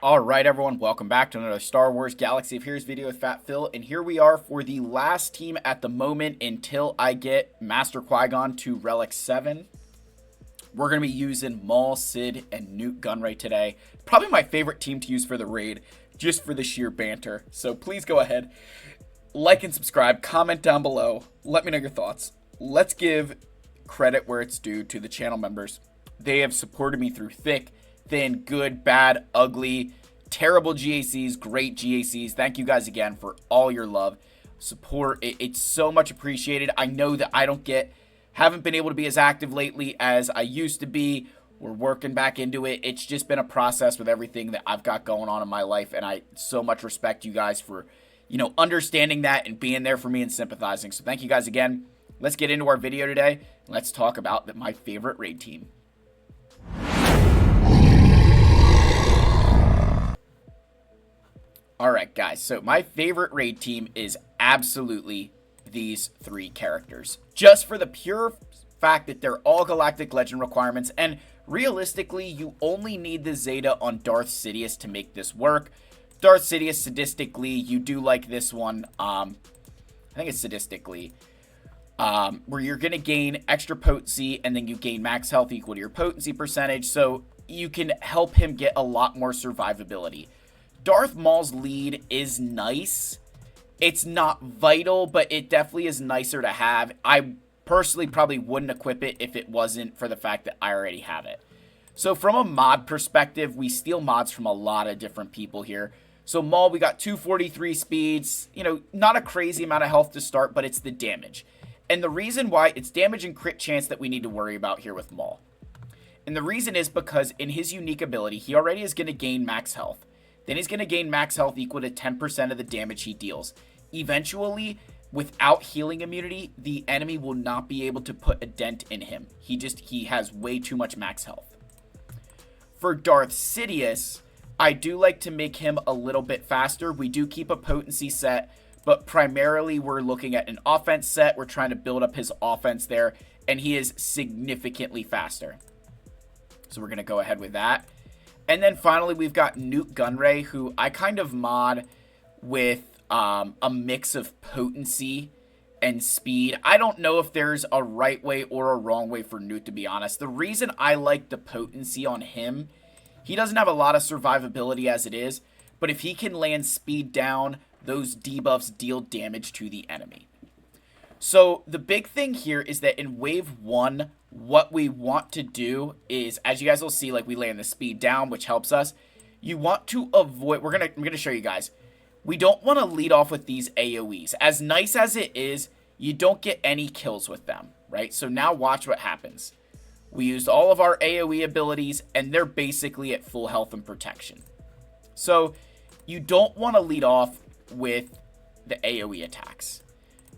Alright everyone, welcome back to another Star Wars Galaxy of Heroes video with Fat Phil, and here we are for the last team at the moment until I get Master Qui-Gon to Relic 7. We're going to be using Maul, Sid, and Nute Gunray today. Probably my favorite team to use for the raid, just for the sheer banter. So please go ahead, like and subscribe, comment down below, let me know your thoughts. Let's give credit where it's due to the channel members. They have supported me through thick, thin, good, bad, ugly, terrible GACs, great GACs. Thank you guys again for all your love, support. It's so much appreciated. I know that haven't been able to be as active lately as I used to be. We're working back into it. It's just been a process with everything that I've got going on in my life, and I so much respect you guys for, understanding that and being there for me and sympathizing. So thank you guys again. Let's get into our video today. Let's talk about my favorite raid team. Alright guys, so my favorite raid team is absolutely these three characters. Just for the pure fact that they're all Galactic Legend requirements, and realistically, you only need the Zeta on Darth Sidious to make this work. Darth Sidious, sadistically, you do like this one, I think it's sadistically, where you're going to gain extra potency, and then you gain max health equal to your potency percentage, so you can help him get a lot more survivability. Darth Maul's lead is nice. It's not vital, but it definitely is nicer to have. I personally probably wouldn't equip it if it wasn't for the fact that I already have it. So from a mod perspective, we steal mods from a lot of different people here. So Maul, we got 243 speeds. Not a crazy amount of health to start, but it's the damage. And the reason why it's damage and crit chance that we need to worry about here with Maul. And the reason is because in his unique ability, he already is going to gain max health. Then he's going to gain max health equal to 10% of the damage he deals. Eventually, without healing immunity, the enemy will not be able to put a dent in him. He has way too much max health. For Darth Sidious, I do like to make him a little bit faster. We do keep a potency set, but primarily we're looking at an offense set. We're trying to build up his offense there, and he is significantly faster. So we're going to go ahead with that. And then finally, we've got Nute Gunray, who I kind of mod with a mix of potency and speed. I don't know if there's a right way or a wrong way for Nute, to be honest. The reason I like the potency on him, he doesn't have a lot of survivability as it is, but if he can land speed down, those debuffs deal damage to the enemy. So the big thing here is that in wave 1, what we want to do is, as you guys will see, like we land the speed down, which helps us. You want to avoid, I'm gonna show you guys. We don't want to lead off with these AoEs. As nice as it is, you don't get any kills with them, right? So now watch what happens. We used all of our AoE abilities, and they're basically at full health and protection. So you don't want to lead off with the AoE attacks,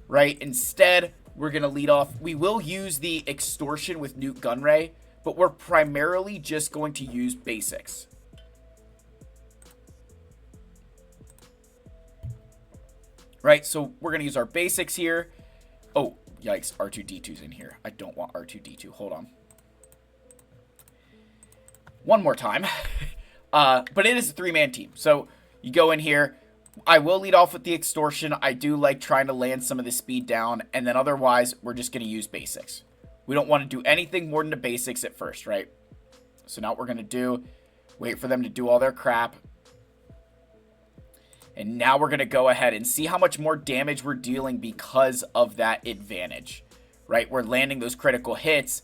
right? Instead, we're going to lead off. We will use the extortion with Nute Gunray, but we're primarily just going to use basics. Right, so we're going to use our basics here. Oh, yikes, R2-D2's in here. I don't want R2-D2. Hold on. One more time. But it is a three-man team. So you go in here. I will lead off with the extortion. I do like trying to land some of the speed down, and then otherwise, we're just going to use basics. We don't want to do anything more than the basics at first, right? So now what we're going to do, wait for them to do all their crap. And now we're going to go ahead and see how much more damage we're dealing because of that advantage, right? We're landing those critical hits.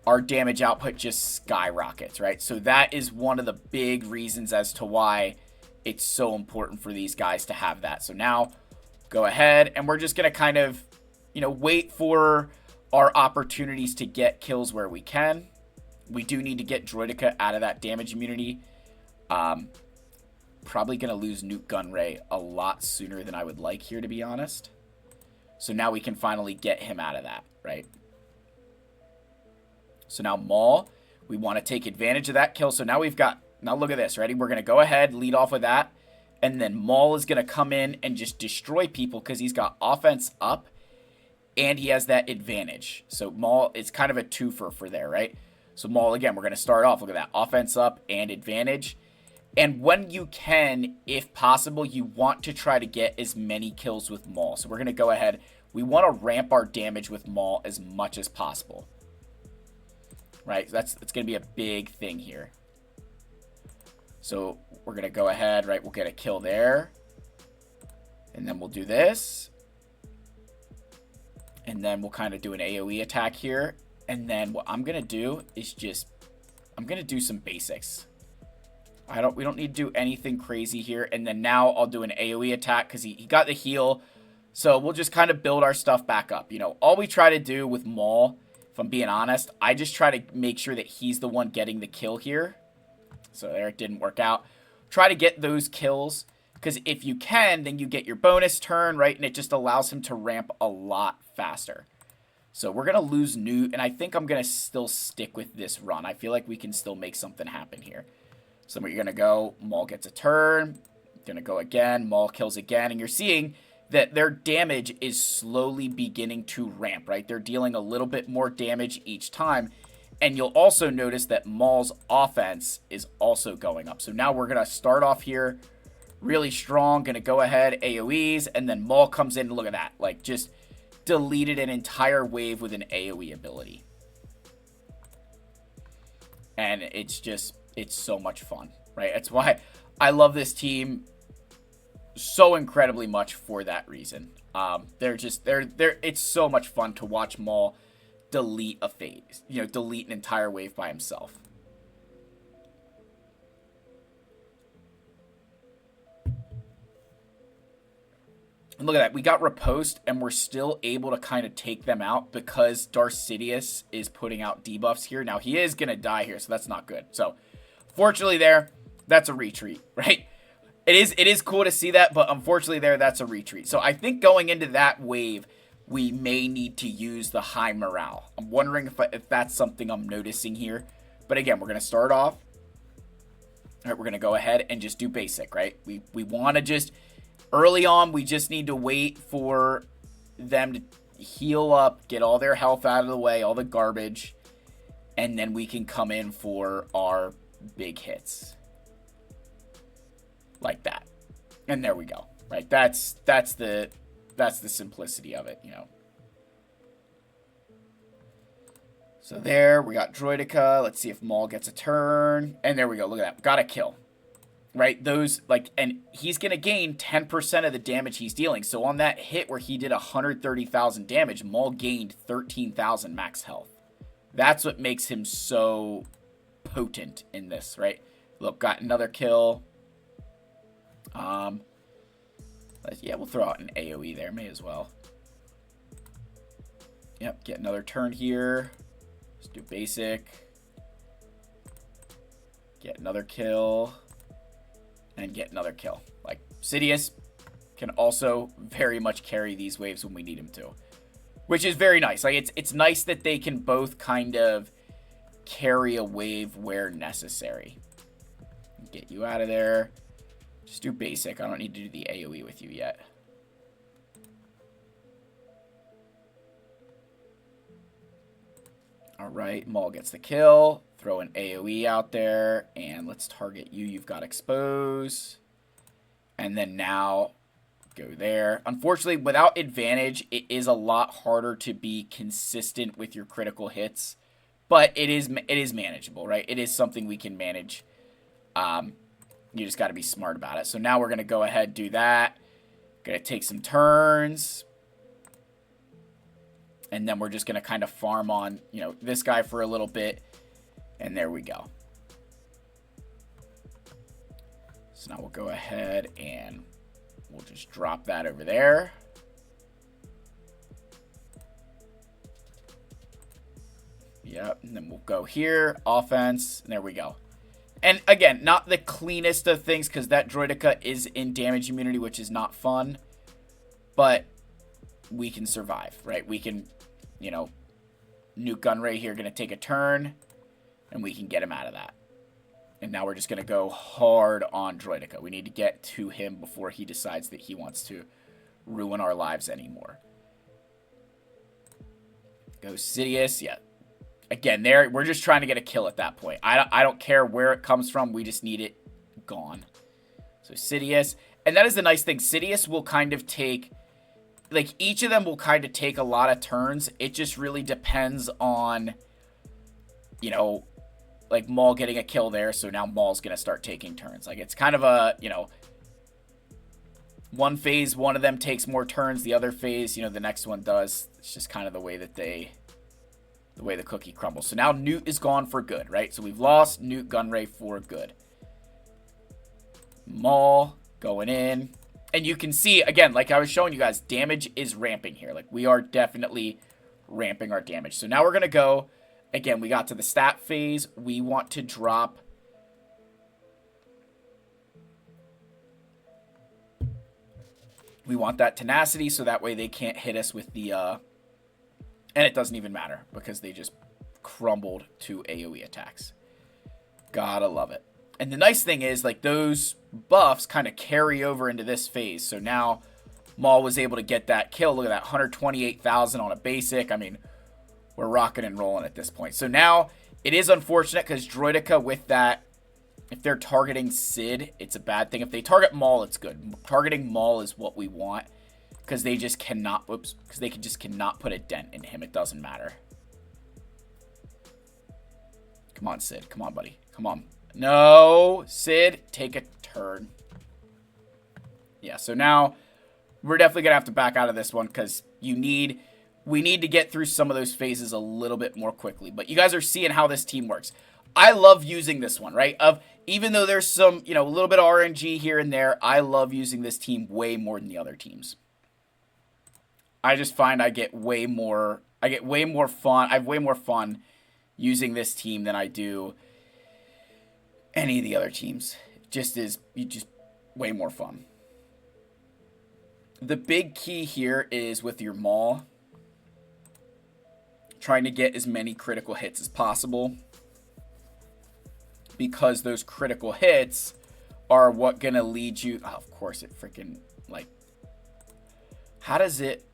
Our damage output just skyrockets, right? So that is one of the big reasons as to why it's so important for these guys to have that. So now go ahead and we're just going to kind of, wait for our opportunities to get kills where we can. We do need to get Droideka out of that damage immunity. Probably going to lose Nute Gunray a lot sooner than I would like here, to be honest. So now we can finally get him out of that, right? So now Maul, we want to take advantage of that kill. So now we've got, now look at this, ready? We're going to go ahead, lead off with that. And then Maul is going to come in and just destroy people because he's got offense up and he has that advantage. So Maul, it's kind of a twofer for there, right? So Maul, again, we're going to start off. Look at that. Offense up and advantage. And when you can, if possible, you want to try to get as many kills with Maul. So we're going to go ahead. We want to ramp our damage with Maul as much as possible. Right? So that's going to be a big thing here. So we're going to go ahead, right? We'll get a kill there. And then we'll do this. And then we'll kind of do an AoE attack here. And then what I'm going to do is just, I'm going to do some basics. We don't need to do anything crazy here. And then now I'll do an AoE attack because he got the heal. So we'll just kind of build our stuff back up. You know, all we try to do with Maul, if I'm being honest, I just try to make sure that he's the one getting the kill here. So there, it didn't work out. Try to get those kills, because if you can, then you get your bonus turn, right? And it just allows him to ramp a lot faster. So we're going to lose Nute, and I think I'm going to still stick with this run. I feel like we can still make something happen here. So we're going to go, Maul gets a turn, going to go again, Maul kills again, and you're seeing that their damage is slowly beginning to ramp, right? They're dealing a little bit more damage each time, and you'll also notice that Maul's offense is also going up. So now we're going to start off here really strong, going to go ahead, AoEs, and then Maul comes in, look at that, like just deleted an entire wave with an AoE ability. And it's just, it's so much fun, right? That's why I love this team so incredibly much for that reason. It's so much fun to watch Maul delete a phase, you know, delete an entire wave by himself. And look at that, we got riposte and we're still able to kind of take them out because Darth Sidious is putting out debuffs here. Now he is going to die here, so that's not good. So fortunately there, that's a retreat, right? It is cool to see that, but unfortunately there, that's a retreat. So I think going into that wave, we may need to use the high morale. I'm wondering if that's something I'm noticing here. But again, we're going to start off. All right, we're going to go ahead and just do basic, right? We want to just, early on, we just need to wait for them to heal up, get all their health out of the way, all the garbage, and then we can come in for our big hits. Like that. And there we go. Right? That's the simplicity of it, you know. So there, we got Droideka. Let's see if Maul gets a turn. And there we go. Look at that. Got a kill. Right? Those, like, and he's going to gain 10% of the damage he's dealing. So on that hit where he did 130,000 damage, Maul gained 13,000 max health. That's what makes him so potent in this, right? Look, got another kill. Yeah, we'll throw out an AoE there. May as well. Yep, get another turn here. Let's do basic. Get another kill. And get another kill. Like, Sidious can also very much carry these waves when we need him to. Which is very nice. Like, it's nice that they can both kind of carry a wave where necessary. Get you out of there. Just do basic. I don't need to do the AoE with you yet. Alright, Maul gets the kill. Throw an AoE out there. And let's target you. You've got expose. And then now go there. Unfortunately, without advantage, it is a lot harder to be consistent with your critical hits. But it is manageable, right? It is something we can manage. You just got to be smart about it. So now we're going to go ahead and do that. Going to take some turns. And then we're just going to kind of farm on, you know, this guy for a little bit. And there we go. So now we'll go ahead and we'll just drop that over there. Yep. And then we'll go here. Offense. And there we go. And again, not the cleanest of things because that Droideka is in damage immunity, which is not fun. But we can survive, right? We can, you know, Nuke Gunray here going to take a turn. And we can get him out of that. And now we're just going to go hard on Droideka. We need to get to him before he decides that he wants to ruin our lives anymore. Go Sidious. Yeah. Again, there we're just trying to get a kill at that point. I don't care where it comes from. We just need it gone. So Sidious. And that is the nice thing. Sidious will kind of take... Like, each of them will kind of take a lot of turns. It just really depends on, you know, like, Maul getting a kill there. So now Maul's going to start taking turns. Like, it's kind of a, you know, one phase, one of them takes more turns. The other phase, you know, the next one does. It's just kind of the way that the way the cookie crumbles. So now Nute is gone for good, right? So we've lost Nute Gunray for good. Maul going in. And you can see, again, like I was showing you guys, damage is ramping here. Like, we are definitely ramping our damage. So now we're going to go, again, we got to the stat phase. We want to drop... We want that tenacity so that way they can't hit us with the... And it doesn't even matter because they just crumbled to AoE attacks. Gotta love it. And the nice thing is, like, those buffs kind of carry over into this phase. So now Maul was able to get that kill. Look at that, 128,000 on a basic. I mean, we're rocking and rolling at this point. So now it is unfortunate because Droidica with that, if they're targeting Sid, it's a bad thing. If they target Maul, it's good. Targeting Maul is what we want because they just cannot, because they just cannot put a dent in him. It doesn't matter. Come on, Sid. Come on, buddy. Come on. No, Sid, take a turn. Yeah, so now we're definitely going to have to back out of this one because we need to get through some of those phases a little bit more quickly. But you guys are seeing how this team works. I love using this one, right? Even though there's some, you know, a little bit of RNG here and there, I love using this team way more than the other teams. I just find I get way more fun. I have way more fun using this team than I do any of the other teams. It just is way more fun. The big key here is with your Maul, trying to get as many critical hits as possible, because those critical hits are what gonna lead you. Oh, of course it freaking, like, how does it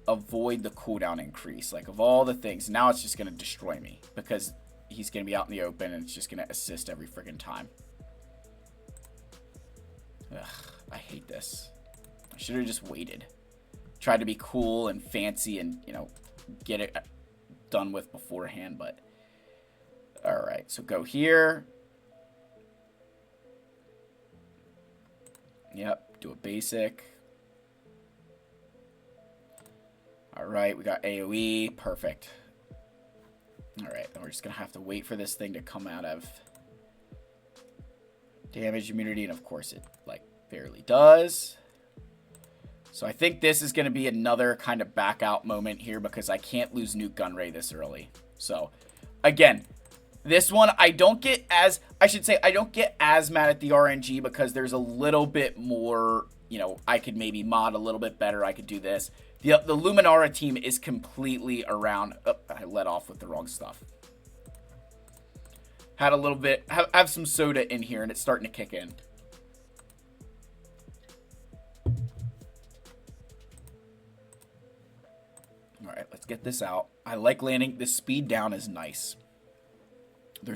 avoid the cooldown increase? Like, of all the things, now it's just gonna destroy me because he's going to be out in the open, and it's just going to assist every friggin' time. Ugh, I hate this. I should have just waited. Tried to be cool and fancy and, you know, get it done with beforehand, but... Alright, so go here. Yep, do a basic. Alright, we got AoE. Perfect. Alright, then we're just going to have to wait for this thing to come out of damage immunity, and of course it, like, barely does. So I think this is going to be another kind of back out moment here because I can't lose Nute Gunray this early. So, again, this one I don't get as, I should say, I don't get as mad at the RNG because there's a little bit more, you know, I could maybe mod a little bit better. I could do this. The Luminara team is completely around. Oh, I let off with the wrong stuff. Had a little bit, have some soda in here, and it's starting to kick in. Alright, let's get this out. I like landing, the speed down is nice.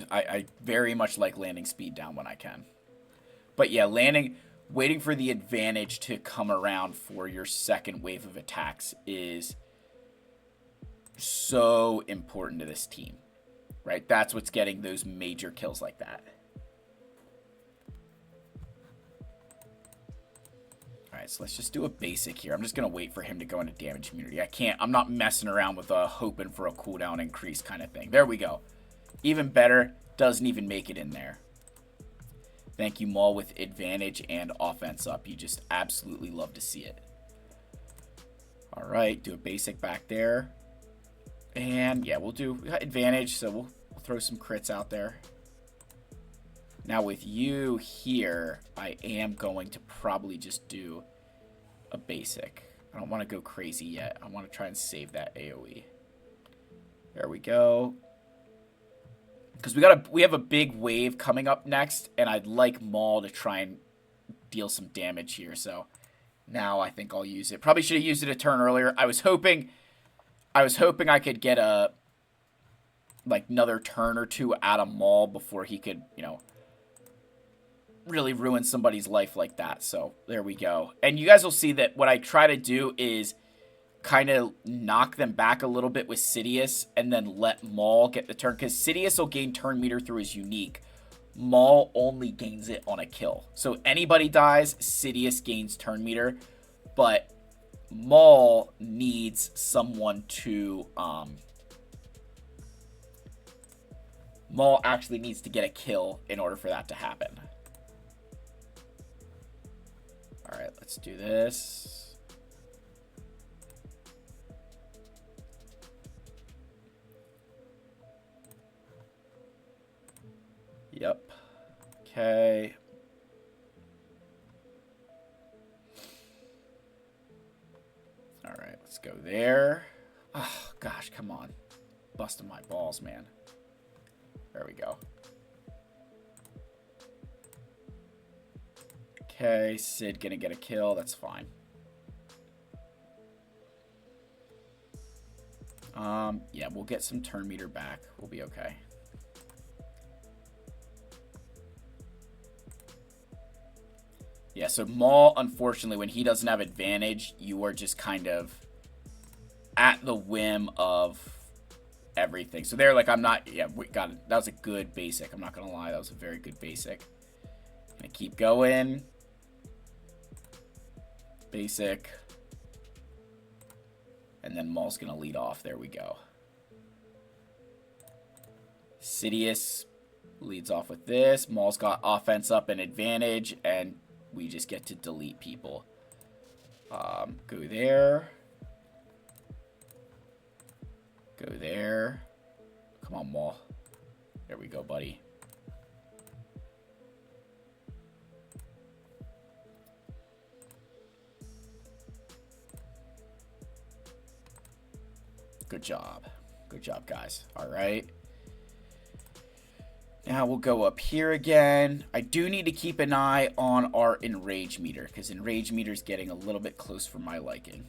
I very much like landing speed down when I can. But yeah, waiting for the advantage to come around for your second wave of attacks is so important to this team, right? That's what's getting those major kills like that. All right, so let's just do a basic here. I'm just going to wait for him to go into damage immunity. I'm not messing around with hoping for a cooldown increase kind of thing. There we go. Even better, doesn't even make it in there. Thank you, Maul, with advantage and offense up. You just absolutely love to see it. All right, do a basic back there. And yeah, we got advantage, so we'll throw some crits out there. Now with you here, I am going to probably just do a basic. I don't want to go crazy yet. I want to try and save that AoE. There we go. Because we have a big wave coming up next, and I'd like Maul to try and deal some damage here. So now I think I'll use it. Probably should have used it a turn earlier. I was hoping I could get another turn or two out of Maul before he could, you know, really ruin somebody's life like that. So there we go. And you guys will see that what I try to do is kind of knock them back a little bit with Sidious and then let Maul get the turn. Because Sidious will gain turn meter through his unique. Maul only gains it on a kill. So anybody dies, Sidious gains turn meter. But Maul needs someone to... Maul actually needs to get a kill in order for that to happen. Alright, let's do this. Yep. Okay. Alright, let's go there. Oh, gosh, come on. Busting my balls, man. There we go. Okay, Sid gonna get a kill. That's fine. Yeah, we'll get some turn meter back. We'll be okay. Yeah, so Maul, unfortunately, when he doesn't have advantage, you are just kind of at the whim of everything. So they're like, I'm not, yeah, we got it. That was a good basic. I'm not going to lie. That was a very good basic. Gonna keep going. Basic. And then Maul's going to lead off. There we go. Sidious leads off with this. Maul's got offense up and advantage, and we just get to delete people. Go there. Go there. Come on, Maul. There we go, buddy. Good job. Good job, guys. All right. Now we'll go up here again. I do need to keep an eye on our enrage meter, because enrage meter is getting a little bit close for my liking.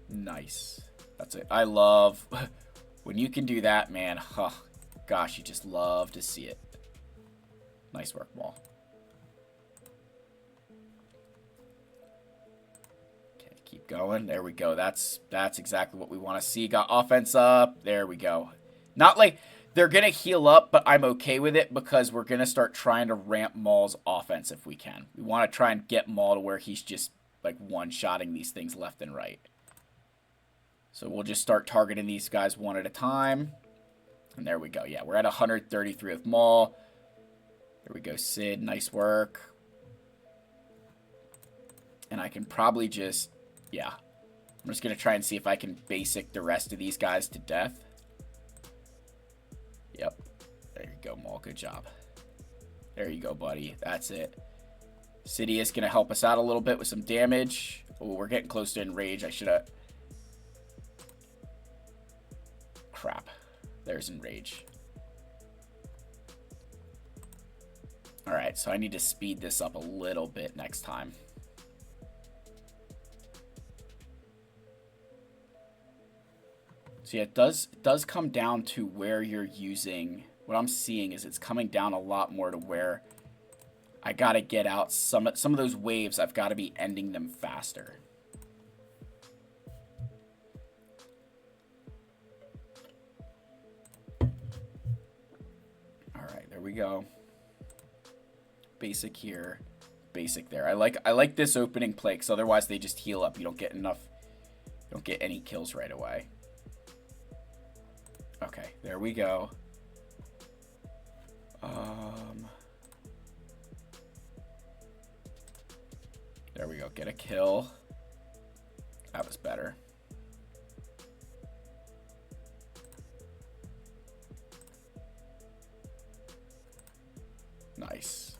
Nice. That's it. I love when you can do that, man. Oh, gosh, you just love to see it. Nice work, Maul. Okay, keep going. There we go. That's exactly what we want to see. Got offense up. There we go. Not like they're going to heal up, but I'm okay with it because we're going to start trying to ramp Maul's offense if we can. We want to try and get Maul to where he's just like one-shotting these things left and right. So we'll just start targeting these guys one at a time. And there we go. Yeah, we're at 133 with Maul. There we go, Sid. Nice work. And I can probably just... Yeah. I'm just going to try and see if I can basic the rest of these guys to death. Yep. There you go, Maul. Good job. There you go, buddy. That's it. Sidious going to help us out a little bit with some damage. Oh, we're getting close to enrage. I should have... Crap. There's enrage. Alright, so I need to speed this up a little bit next time. So yeah, it does come down to where you're using... What I'm seeing is it's coming down a lot more to where I gotta get out some of those waves. I've got to be ending them faster. There we go. Basic here, basic there. I like this opening play because otherwise they just heal up. You don't get enough. You don't get any kills right away. Okay, there we go. There we go. Get a kill. That was better. Nice.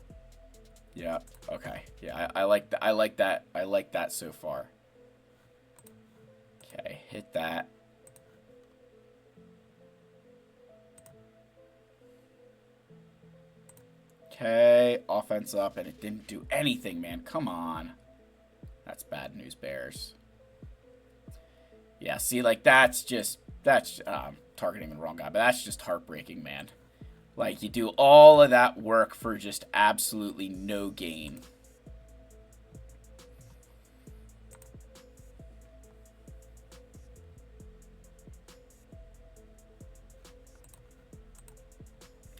Yeah. Okay. Yeah, I like that. I like that. I like that so far. Okay, hit that. Okay, offense up, and it didn't do anything, man. Come on. That's bad news, Bears. Yeah, see, like, that's targeting the wrong guy, but that's just heartbreaking, man. Like, you do all of that work for just absolutely no gain.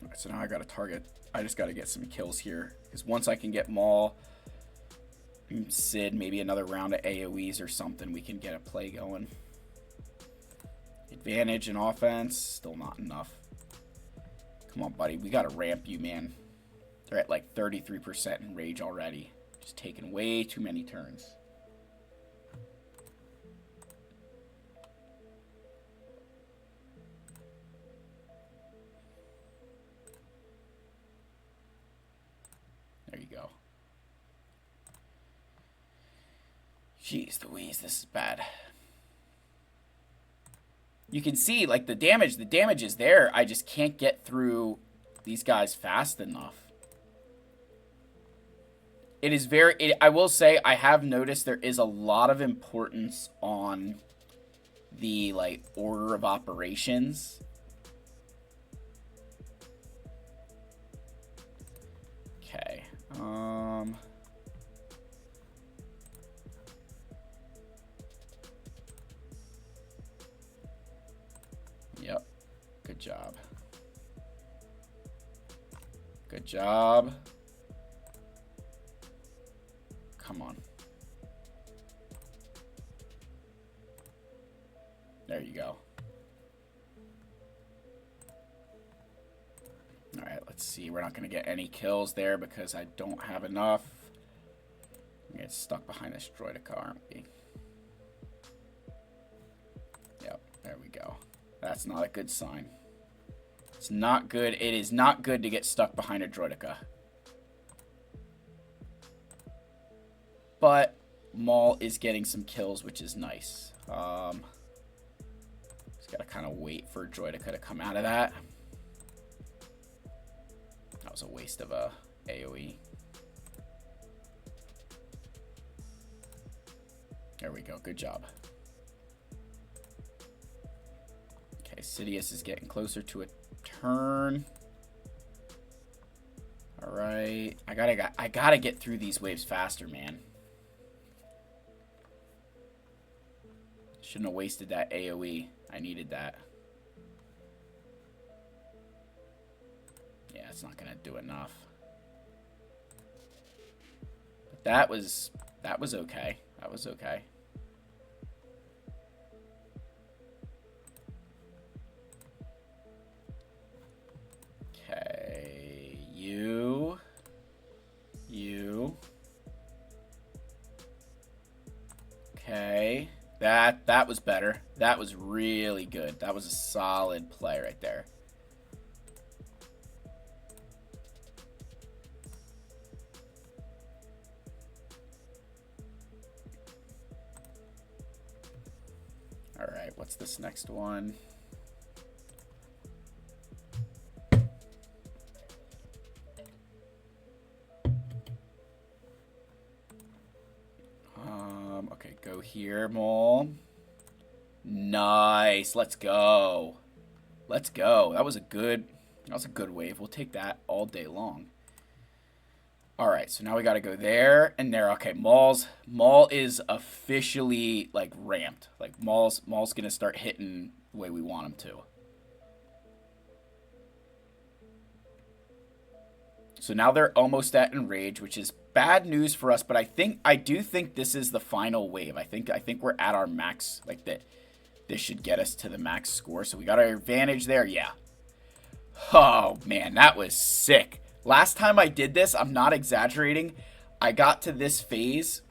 Alright, so now I gotta target. I just gotta get some kills here. Because once I can get Maul, Sid, maybe another round of AoEs or something, we can get a play going. Advantage in offense, still not enough. Come on, buddy. We got to ramp you, man. They're at like 33% in rage already. Just taking way too many turns. There you go. Jeez Louise, this is bad. You can see, like, the damage is there. I just can't get through these guys fast enough. It is very... I will say, I have noticed there is a lot of importance on the, like, order of operations. Okay. Yep. Good job. Good job. Come on. There you go. Alright, let's see. We're not going to get any kills there because I don't have enough. I'm going to get stuck behind this droidica, aren't we? Yep, there we go. That's not a good sign. It's not good. It is not good to get stuck behind a droidica. But Maul is getting some kills, which is nice. Just gotta kind of wait for droidica to come out of that. That was a waste of a AoE. There we go. Good job. Okay, Sidious is getting closer to a turn. All right, I gotta get through these waves faster, man. Shouldn't have wasted that AoE. I needed that. Yeah, it's not gonna do enough. But that was okay. That was okay. Okay, you. Okay. That was better. That was really good. That was a solid play right there. All right, what's this next one? Okay, go here, Maul. Nice. Let's go. Let's go. That was a good wave. We'll take that all day long. All right, so now we got to go there and there. Okay, Maul is officially like ramped. Like Maul's going to start hitting the way we want him to. So now they're almost at enrage, which is bad news for us, but I do think this is the final wave. I think we're at our max, like that. This should get us to the max score. So we got our advantage there. Yeah. Oh man, that was sick. Last time I did this, I'm not exaggerating. I got to this phase.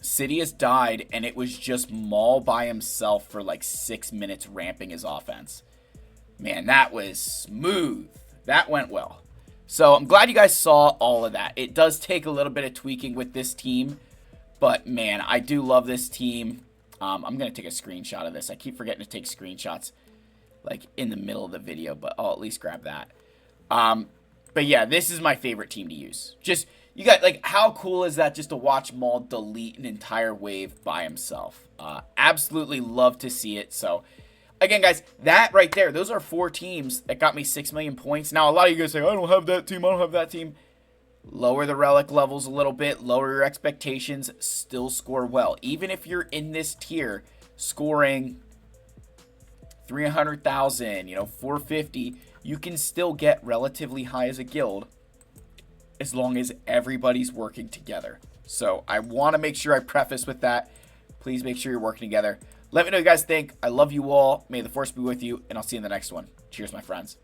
Sidious died, and it was just Maul by himself for like 6 minutes ramping his offense. Man, that was smooth. That went well. So I'm glad you guys saw all of that. It does take a little bit of tweaking with this team, but man, I do love this team. I'm going to take a screenshot of this. I keep forgetting to take screenshots like in the middle of the video, but I'll at least grab that. But yeah, this is my favorite team to use. Just, you got, like, how cool is that just to watch Maul delete an entire wave by himself? Absolutely love to see it. So again, guys, that right there, those are 4 teams that got me 6 million points. Now, a lot of you guys say, I don't have that team, I don't have that team. Lower the relic levels a little bit, lower your expectations, still score well. Even if you're in this tier, scoring 300,000, 450, you can still get relatively high as a guild as long as everybody's working together. So I want to make sure I preface with that. Please make sure you're working together. Let me know what you guys think. I love you all. May the force be with you, and I'll see you in the next one. Cheers, my friends.